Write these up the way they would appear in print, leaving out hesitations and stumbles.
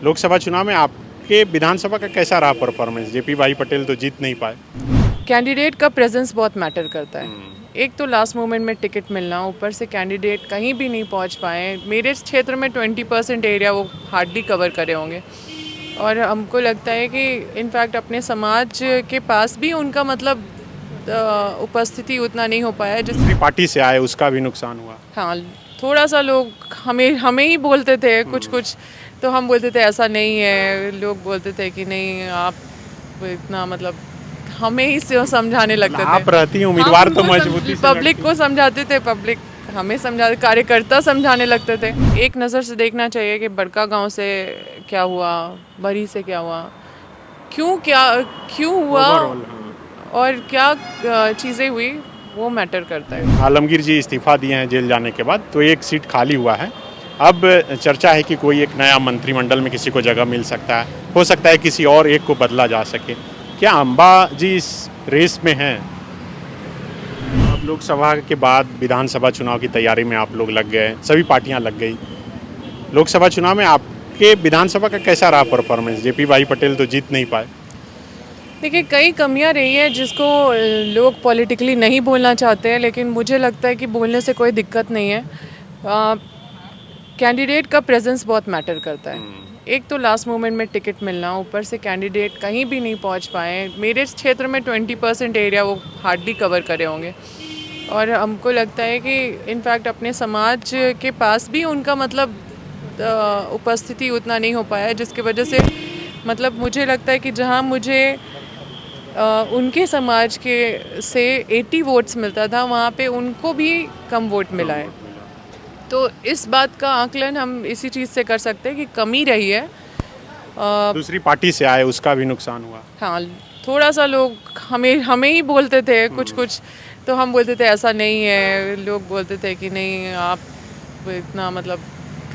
लोकसभा चुनाव में आपके विधानसभा का कैसा रहा परफॉर्मेंस? जेपी भाई पटेल तो जीत नहीं पाए। कैंडिडेट का प्रेजेंस बहुत मैटर करता है। हम्म। एक तो लास्ट मोमेंट में टिकट मिलना, ऊपर से कैंडिडेट कहीं भी नहीं पहुंच पाए। मेरे क्षेत्र में 20% एरिया वो हार्डली कवर करे होंगे और हमको लगता है कि इनफैक्ट अपने समाज के पास भी उनका मतलब उपस्थिति उतना नहीं हो पाया जिस। दूसरी पार्टी से आए उसका भी नुकसान हुआ। हाँ, थोड़ा सा लोग हमें हमें ही बोलते थे कुछ कुछ, तो हम बोलते थे ऐसा नहीं है। लोग बोलते थे कि नहीं आप इतना मतलब हमें ही समझाने लगते थे। आप रहती हैं हम उम्मीदवार तो उनको मजबूती से पब्लिक लड़ती को हैं। समझाते थे, पब्लिक हमें समझा, कार्यकर्ता समझाने लगते थे। एक नज़र से देखना चाहिए कि बड़का गांव से क्या हुआ, बरी से क्या हुआ, क्या क्यों हुआ ओवरऑल हाँ। और क्या चीज़ें हुई, वो मैटर करता है। आलमगीर जी इस्तीफा दिए हैं जेल जाने के बाद, तो एक सीट खाली हुआ है। अब चर्चा है कि कोई एक नया मंत्रिमंडल में किसी को जगह मिल सकता है, हो सकता है किसी और एक को बदला जा सके। क्या अम्बा जी इस रेस में हैं? अब लोकसभा के बाद विधानसभा चुनाव की तैयारी में आप लोग लग गए, सभी पार्टियां लग गई। लोकसभा चुनाव में आपके विधानसभा का कैसा रहा परफॉर्मेंस? जेपी भाई पटेल तो जीत नहीं पाए। देखिए, कई कमियां रही हैं जिसको लोग पॉलिटिकली नहीं बोलना चाहते हैं, लेकिन मुझे लगता है कि बोलने से कोई दिक्कत नहीं है। कैंडिडेट का प्रेजेंस बहुत मैटर करता है। एक तो लास्ट मोमेंट में टिकट मिलना, ऊपर से कैंडिडेट कहीं भी नहीं पहुंच पाए। मेरे क्षेत्र में 20% एरिया वो हार्डली कवर करे होंगे और हमको लगता है कि इनफैक्ट अपने समाज के पास भी उनका मतलब उपस्थिति उतना नहीं हो पाया जिसकी वजह से मतलब मुझे लगता है कि जहां मुझे उनके समाज के से 80 वोट्स मिलता था, वहाँ पे उनको भी कम वोट मिला है। तो इस बात का आकलन हम इसी चीज़ से कर सकते हैं कि कमी रही है। दूसरी पार्टी से आए उसका भी नुकसान हुआ। हाँ, थोड़ा सा लोग हमें हमें ही बोलते थे कुछ कुछ, तो हम बोलते थे ऐसा नहीं है। लोग बोलते थे कि नहीं आप इतना मतलब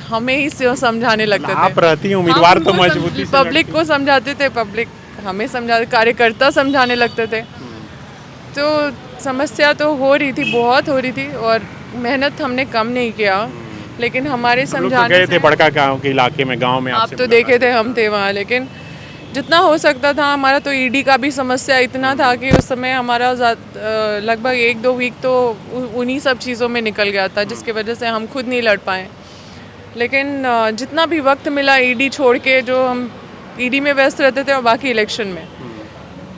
हमें ही समझाने लगते थे। आप रहती हैं हम उम्मीदवार तो उनको मजबूती से पब्लिक लड़ती को हैं। समझाते थे, पब्लिक हमें समझा, कार्यकर्ता समझाने लगते थे। तो समस्या तो हो रही थी, बहुत हो रही थी और मेहनत हमने कम नहीं किया, लेकिन हमारे हम लोग तो समझाने गए थे से। बड़का गांव के इलाके में, गांव में आप आपसे तो देखे थे, मुलाकात हम थे वहाँ, लेकिन जितना हो सकता था हमारा तो ईडी का भी समस्या इतना था कि उस समय हमारा लगभग 1-2 वीक तो उन्हीं सब चीज़ों में निकल गया था जिसकी वजह से हम खुद नहीं लड़ पाए। लेकिन जितना भी वक्त मिला ईडी छोड़ के, जो हम ईडी में व्यस्त रहते थे और बाकी इलेक्शन में,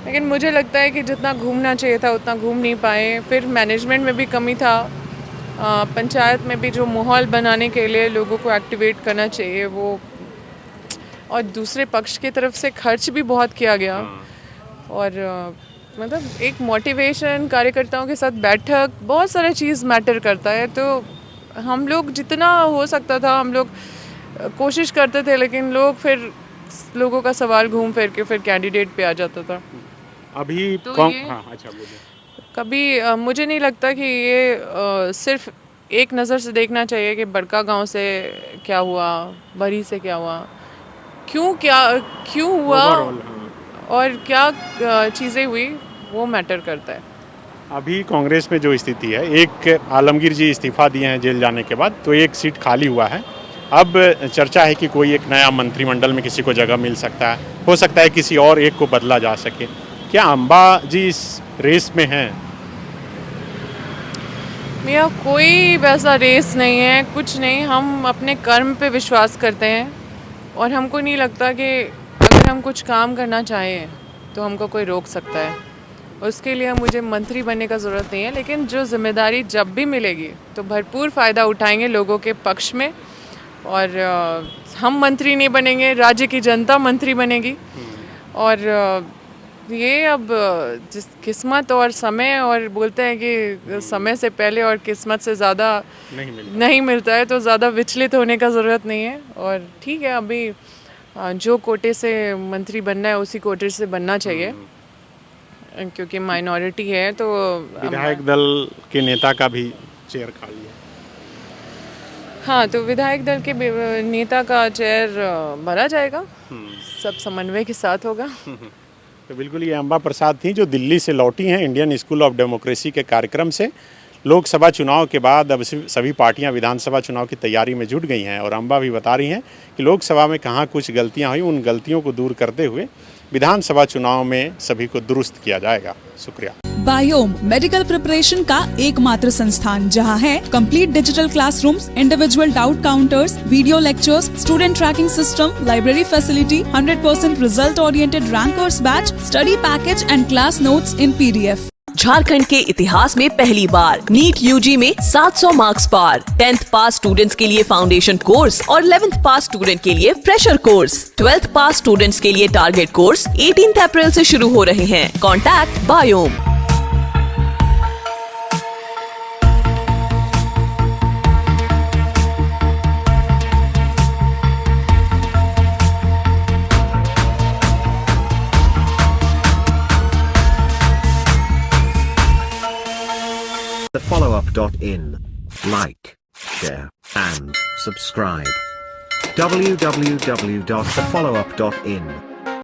लेकिन मुझे लगता है कि जितना घूमना चाहिए था उतना घूम नहीं पाए। फिर मैनेजमेंट में भी कमी था। पंचायत में भी जो माहौल बनाने के लिए लोगों को एक्टिवेट करना चाहिए वो, और दूसरे पक्ष की तरफ से खर्च भी बहुत किया गया। और मतलब एक मोटिवेशन, कार्यकर्ताओं के साथ बैठक, बहुत सारा चीज़ मैटर करता है। तो हम लोग जितना हो सकता था हम लोग कोशिश करते थे, लेकिन लोगों का सवाल घूम फिर के फिर कैंडिडेट पे आ जाता था। अभी तो कौन? ये हाँ अच्छा बोलिए। कभी मुझे नहीं लगता कि ये सिर्फ एक नज़र से देखना चाहिए कि बड़का गांव से क्या हुआ, बरी से क्या हुआ, क्या क्यों हुआ ओवरऑल हाँ। और क्या चीज़ें हुई, वो मैटर करता है। अभी कांग्रेस में जो स्थिति है, एक आलमगीर जी इस्तीफा दिए हैं जेल जाने के बाद, तो एक सीट खाली हुआ है। अब चर्चा है कि कोई एक नया मंत्रिमंडल में किसी को जगह मिल सकता है, हो सकता है किसी और एक को बदला जा सके। क्या अम्बा जी इस रेस में हैं? मेरा कोई वैसा रेस नहीं है, कुछ नहीं। हम अपने कर्म पे विश्वास करते हैं और हमको नहीं लगता कि अगर हम कुछ काम करना चाहें तो हमको कोई रोक सकता है। उसके लिए मुझे मंत्री बनने का ज़रूरत नहीं है, लेकिन जो जिम्मेदारी जब भी मिलेगी तो भरपूर फ़ायदा उठाएंगे लोगों के पक्ष में। और हम मंत्री नहीं बनेंगे, राज्य की जनता मंत्री बनेगी। और ये अब जिस किस्मत और समय, और बोलते हैं कि समय से पहले और किस्मत से ज़्यादा नहीं मिलता है, तो ज़्यादा विचलित होने का ज़रूरत नहीं है। और ठीक है, अभी जो कोटे से मंत्री बनना है उसी कोटे से बनना चाहिए, क्योंकि माइनॉरिटी है तो विधायक दल के नेता का भी चेयर खाली है। हाँ, तो विधायक दल के नेता का चेयर भरा जाएगा, सब समन्वय के साथ होगा। तो बिल्कुल ये अम्बा प्रसाद थी जो दिल्ली से लौटी हैं इंडियन स्कूल ऑफ डेमोक्रेसी के कार्यक्रम से। लोकसभा चुनाव के बाद अब सभी पार्टियां विधानसभा चुनाव की तैयारी में जुट गई हैं और अम्बा भी बता रही हैं कि लोकसभा में कहाँ कुछ गलतियां हुई, उन गलतियों को दूर करते हुए विधानसभा चुनाव में सभी को दुरुस्त किया जाएगा। शुक्रिया। बायोम मेडिकल प्रिपरेशन का एकमात्र संस्थान जहां है complete digital classrooms, individual doubt counters, video lectures, student tracking system, library facility, 100% result oriented rankers batch, study package and class notes in PDF। Jharkhand के इतिहास में पहली बार नीट यूजी में 700 मार्क्स पार। 10th पास स्टूडेंट्स के लिए फाउंडेशन कोर्स और 11th पास student के लिए फ्रेशर कोर्स। 12th पास स्टूडेंट्स के लिए टारगेट कोर्स 18 अप्रैल से शुरू हो रहे हैं। Contact biome. thefollowup.in. Like, share, and subscribe. www.thefollowup.in